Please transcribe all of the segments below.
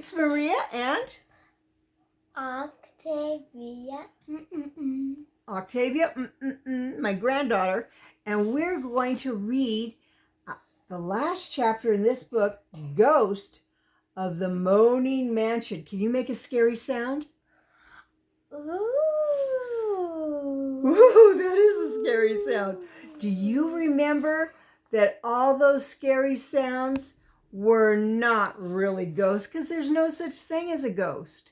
it's Maria and Octavia. Octavia, my granddaughter, and we're going to read the last chapter in this book, Ghost of the Moaning Mansion. Can you make a scary sound? Ooh. Ooh, that is a scary sound. Do you remember that all those scary sounds were not really ghosts? Because there's no such thing as a ghost.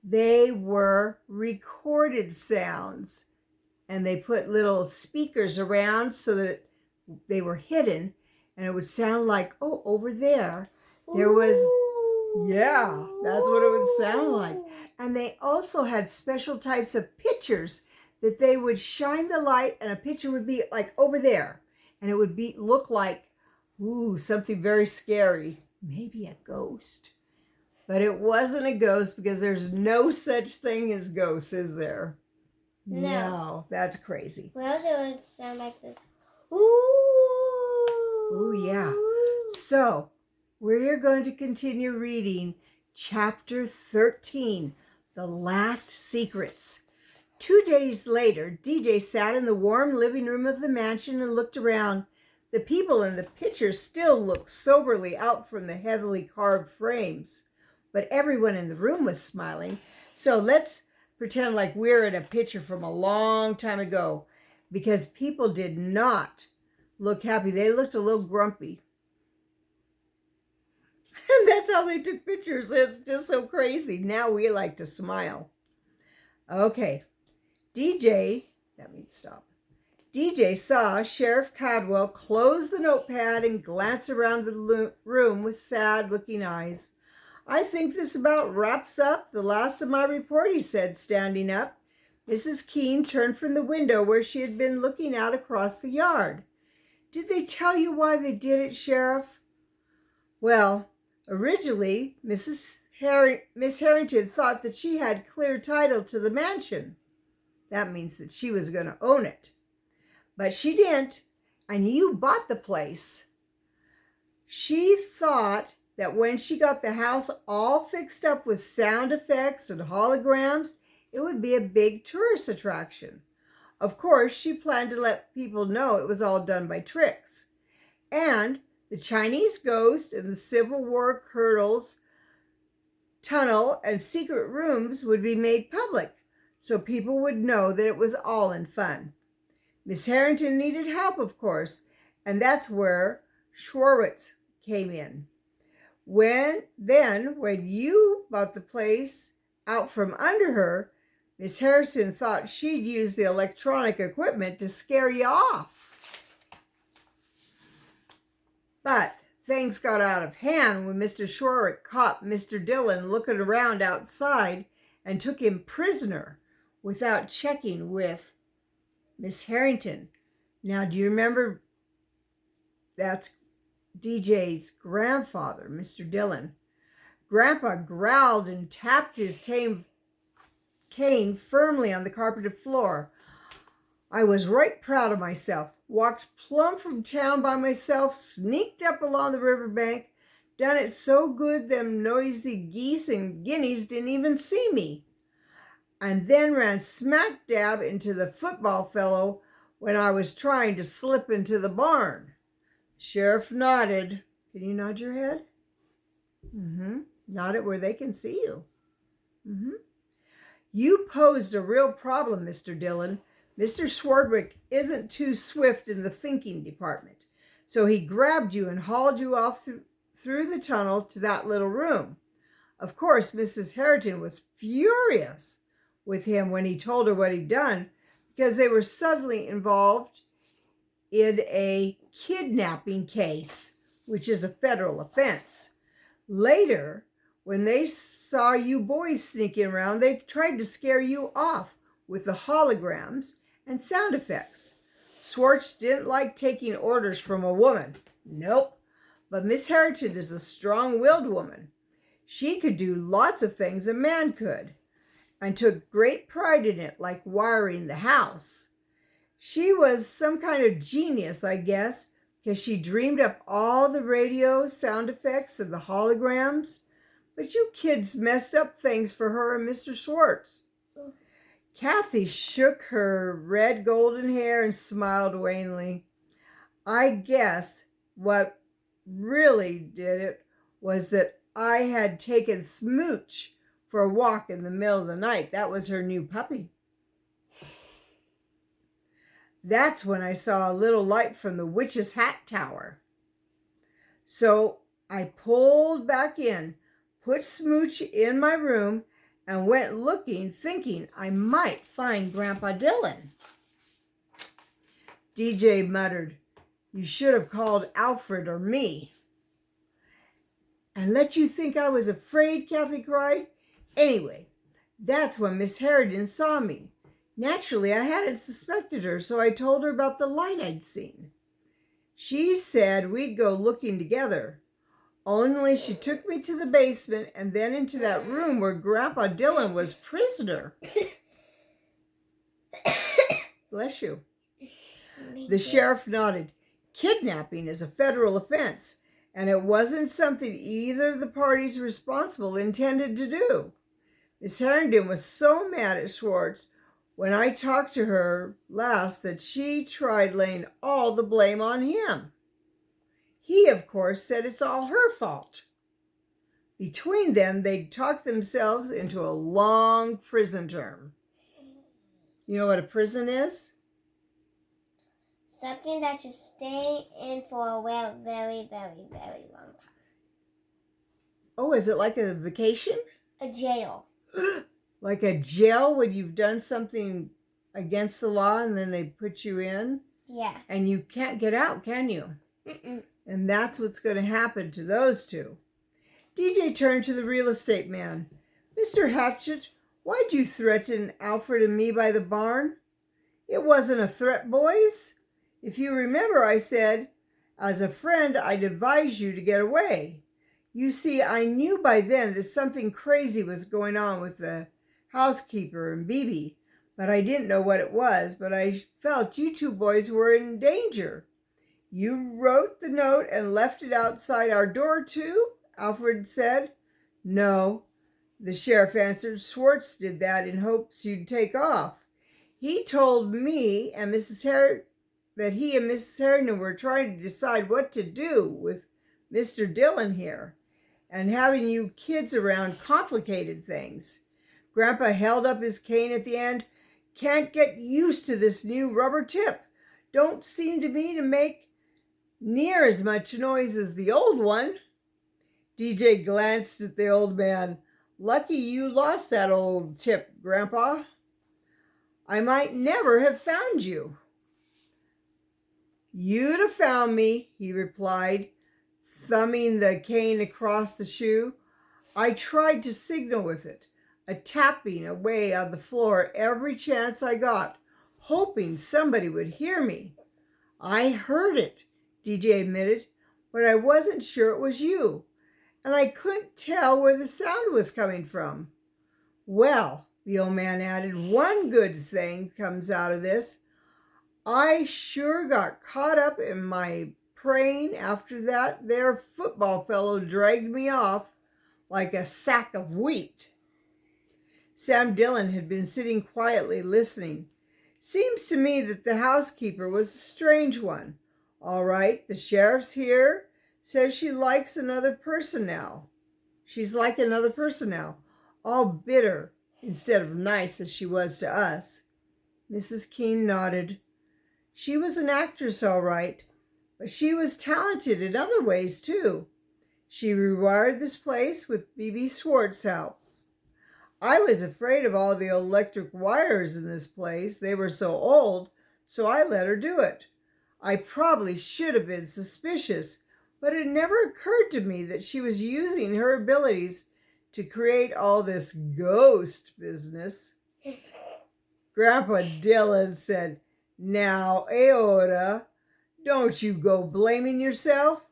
They were recorded sounds, and they put little speakers around so that they were hidden, and it would sound like, oh, over there was, yeah, that's what it would sound like. And they also had special types of pictures that they would shine the light, and a picture would be like over there, and it would look like, ooh, something very scary, maybe a ghost. But it wasn't a ghost, because there's no such thing as ghosts, is there? No, that's crazy. Well, also it would sound like this. Ooh. Ooh, yeah. So, we're going to continue reading chapter 13, The Last Secrets. 2 days later, DJ sat in the warm living room of the mansion and looked around. The people in the pictures still looked soberly out from the heavily carved frames, but everyone in the room was smiling. So let's pretend like we're in a picture from a long time ago, because people did not look happy. They looked a little grumpy. And that's how they took pictures. It's just so crazy. Now we like to smile. Okay. that means stop. DJ saw Sheriff Cadwell close the notepad and glance around the room with sad-looking eyes. I think this about wraps up the last of my report, he said, standing up. Mrs. Keene turned from the window where she had been looking out across the yard. Did they tell you why they did it, Sheriff? Well, originally, Miss Harrington thought that she had clear title to the mansion. That means that she was going to own it. But she didn't, and you bought the place. She thought that when she got the house all fixed up with sound effects and holograms, it would be a big tourist attraction. Of course, she planned to let people know it was all done by tricks. And the Chinese ghost and the Civil War hurdles, tunnel, and secret rooms would be made public, so people would know that it was all in fun. Miss Harrington needed help, of course, and that's where Schwartz came in. When you bought the place out from under her, Miss Harrington thought she'd use the electronic equipment to scare you off. But things got out of hand when Mr. Schwartz caught Mr. Dillon looking around outside and took him prisoner without checking with Miss Harrington. Now, do you remember that's DJ's grandfather, Mr. Dillon? Grandpa growled and tapped his cane firmly on the carpeted floor. I was right proud of myself. Walked plumb from town by myself, sneaked up along the riverbank, done it so good them noisy geese and guineas didn't even see me. And then ran smack dab into the football fellow when I was trying to slip into the barn. Sheriff nodded. Can you nod your head? Nod it where they can see you. You posed a real problem, Mr. Dillon. Mr. Swardwick isn't too swift in the thinking department, so he grabbed you and hauled you off through the tunnel to that little room. Of course, Mrs. Harrington was furious with him when he told her what he'd done, because they were suddenly involved in a kidnapping case, which is a federal offense. Later, when they saw you boys sneaking around, they tried to scare you off with the holograms and sound effects. Schwartz didn't like taking orders from a woman. Nope. But Miss Harrington is a strong-willed woman. She could do lots of things a man could, and took great pride in it, like wiring the house. She was some kind of genius, I guess, because she dreamed up all the radio sound effects and the holograms. but you kids messed up things for her and Mr. Schwartz. Kathy shook her red golden hair and smiled wanly. I guess what really did it was that I had taken Smooch for a walk in the middle of the night. That was her new puppy. That's when I saw a little light from the witch's hat tower. So I pulled back in, put Smooch in my room, and went looking, thinking I might find Grandpa Dillon. DJ muttered, "You should have called Alfred or me." "And let you think I was afraid?" Kathy cried. "Anyway, that's when Miss Harridan saw me. Naturally, I hadn't suspected her, so I told her about the light I'd seen. She said we'd go looking together. Only she took me to the basement and then into that room where Grandpa Dillon was prisoner." Bless you. The sheriff nodded. "Kidnapping is a federal offense, and it wasn't something either of the parties responsible intended to do. Miss Harrington was so mad at Schwartz when I talked to her last that she tried laying all the blame on him. He, of course, said it's all her fault. Between them, they'd talked themselves into a long prison term." You know what a prison is? Something that you stay in for a very, very, very long time. Oh, is it like a vacation? A jail. Like a jail when you've done something against the law and then they put you in? Yeah. And you can't get out, can you? Mm-mm. And that's what's going to happen to those two. DJ turned to the real estate man. "Mr. Hatchet, why'd you threaten Alfred and me by the barn?" "It wasn't a threat, boys. If you remember, I said, as a friend, I'd advise you to get away. You see, I knew by then that something crazy was going on with the housekeeper and Bibi, but I didn't know what it was, but I felt you two boys were in danger. You wrote the note and left it outside our door, too?" Alfred said. "No," the sheriff answered. "Schwartz did that in hopes you'd take off. He told me and that he and Mrs. Harrington were trying to decide what to do with Mr. Dillon here, and having you kids around complicated things." Grandpa held up his cane at the end. "Can't get used to this new rubber tip. Don't seem to me to make near as much noise as the old one." DJ glanced at the old man. "Lucky you lost that old tip, Grandpa. I might never have found you." "You'd have found me," he replied, thumbing the cane across the shoe. "I tried to signal with it, a tapping away on the floor every chance I got, hoping somebody would hear me." "I heard it," DJ admitted, "but I wasn't sure it was you, and I couldn't tell where the sound was coming from." "Well," the old man added, "one good thing comes out of this. I sure got caught up in my praying after that there football fellow dragged me off like a sack of wheat." Sam Dillon had been sitting quietly listening. "Seems to me that the housekeeper was a strange one. All right, the sheriff's here. Says she likes another person now. She's like another person now, all bitter instead of nice as she was to us." Mrs. Keene nodded. "She was an actress, all right, but she was talented in other ways, too. She rewired this place with B.B. Schwartz's help. I was afraid of all the electric wires in this place. They were so old, so I let her do it. I probably should have been suspicious, but it never occurred to me that she was using her abilities to create all this ghost business." Grandpa Dillon said, "Now, Aorta, don't you go blaming yourself.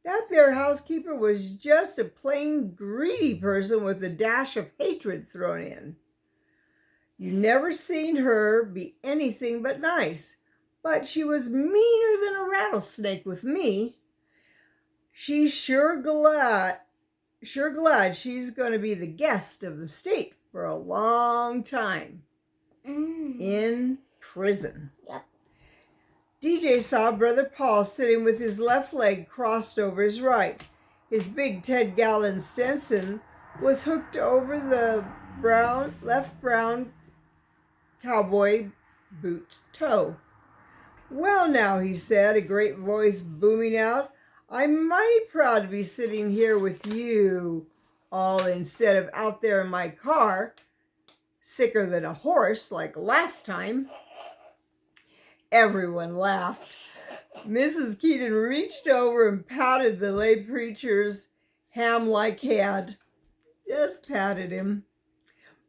That there housekeeper was just a plain greedy person with a dash of hatred thrown in. You never seen her be anything but nice, but she was meaner than a rattlesnake with me. She's sure glad sure glad she's going to be the guest of the state for a long time in prison. Yep. DJ saw Brother Paul sitting with his left leg crossed over his right. His big 10-gallon Stetson was hooked over the left brown cowboy boot toe. Well now, he said, a great voice booming out, I'm mighty proud to be sitting here with you all instead of out there in my car, sicker than a horse like last time. Everyone laughed. Mrs. Keaton reached over and patted the lay preacher's ham-like head. Just patted him.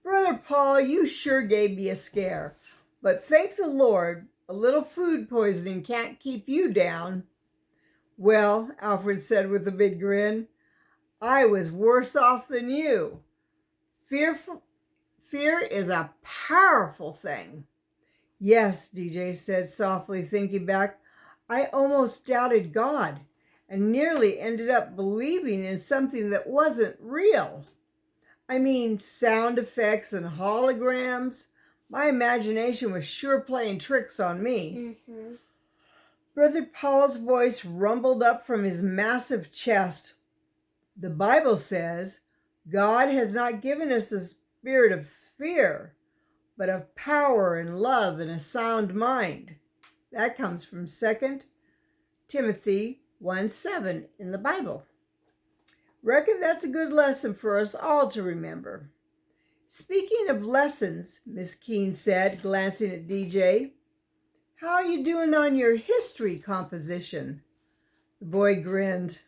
Brother Paul, you sure gave me a scare. But thank the Lord, a little food poisoning can't keep you down. Well, Alfred said with a big grin, I was worse off than you. Fear is a powerful thing. Yes, DJ said softly, thinking back, I almost doubted God and nearly ended up believing in something that wasn't real. I mean, sound effects and holograms. My imagination was sure playing tricks on me. Brother Paul's voice rumbled up from his massive chest. The Bible says, God has not given us a spirit of fear, but of power and love and a sound mind. That comes from 2 Timothy 1:7 in the Bible. Reckon that's a good lesson for us all to remember. Speaking of lessons, Miss Keene said, glancing at DJ, how are you doing on your history composition? The boy grinned.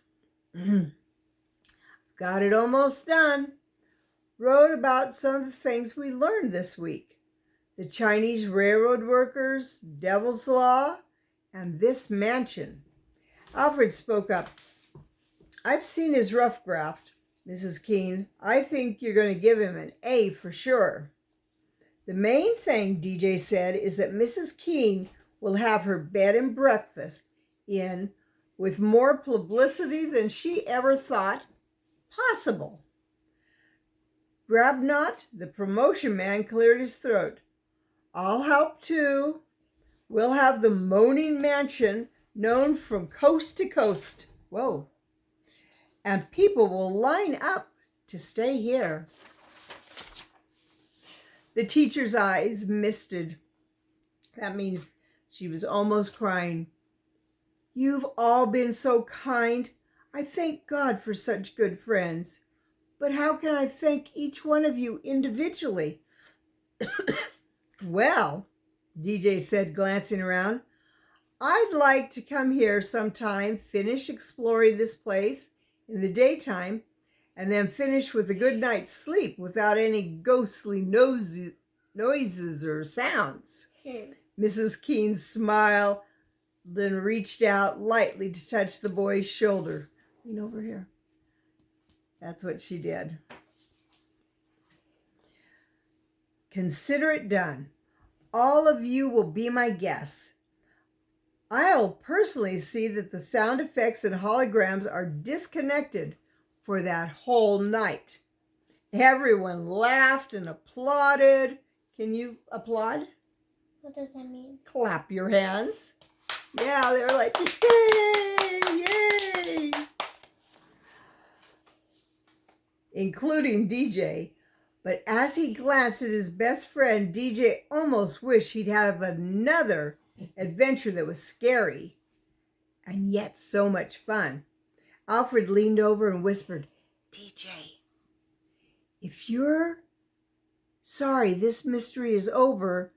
Got it almost done. Wrote about some of the things we learned this week. The Chinese railroad workers, Devil's Law, and this mansion. Alfred spoke up. I've seen his rough draft, Mrs. Keene. I think you're going to give him an A for sure. The main thing, DJ said, is that Mrs. Keene will have her bed and breakfast in with more publicity than she ever thought possible. Grabnot, the promotion man, cleared his throat. I'll help too. We'll have the Moaning Mansion known from coast to coast. Whoa. And people will line up to stay here. The teacher's eyes misted. That means she was almost crying. You've all been so kind. I thank God for such good friends. But how can I thank each one of you individually? Well, DJ said, glancing around, I'd like to come here sometime, finish exploring this place in the daytime, and then finish with a good night's sleep without any ghostly noises or sounds. Mrs. Keene smiled, then reached out lightly to touch the boy's shoulder. Lean over here. That's what she did. Consider it done. All of you will be my guests. I'll personally see that the sound effects and holograms are disconnected for that whole night. Everyone laughed and applauded. Can you applaud? What does that mean? Clap your hands. Yeah, they were like, yay, yay. Including DJ. But as he glanced at his best friend, DJ almost wished he'd have another adventure that was scary and yet so much fun. Alfred leaned over and whispered, DJ, if you're sorry this mystery is over,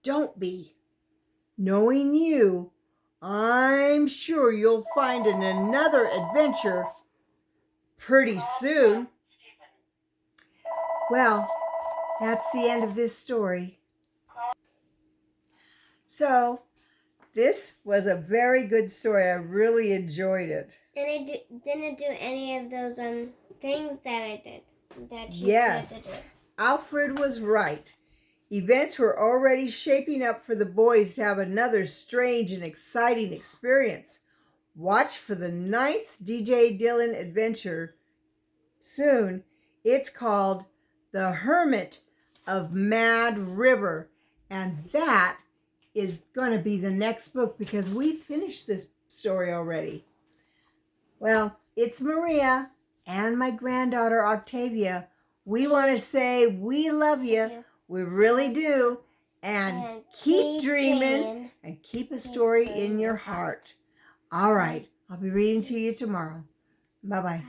don't be. Knowing you, I'm sure you'll find another adventure pretty soon. Well, that's the end of this story. So, this was a very good story. I really enjoyed it. And I didn't do any of those things that I did. That you Yes, said to do. Alfred was right. Events were already shaping up for the boys to have another strange and exciting experience. Watch for the 9th DJ Dylan adventure soon. It's called The Hermit of Mad River. And that is going to be the next book because we finished this story already. Well, it's Maria and my granddaughter Octavia. We want to say we love you. We really do. And keep dreaming and keep a story in your heart. All right. I'll be reading to you tomorrow. Bye-bye.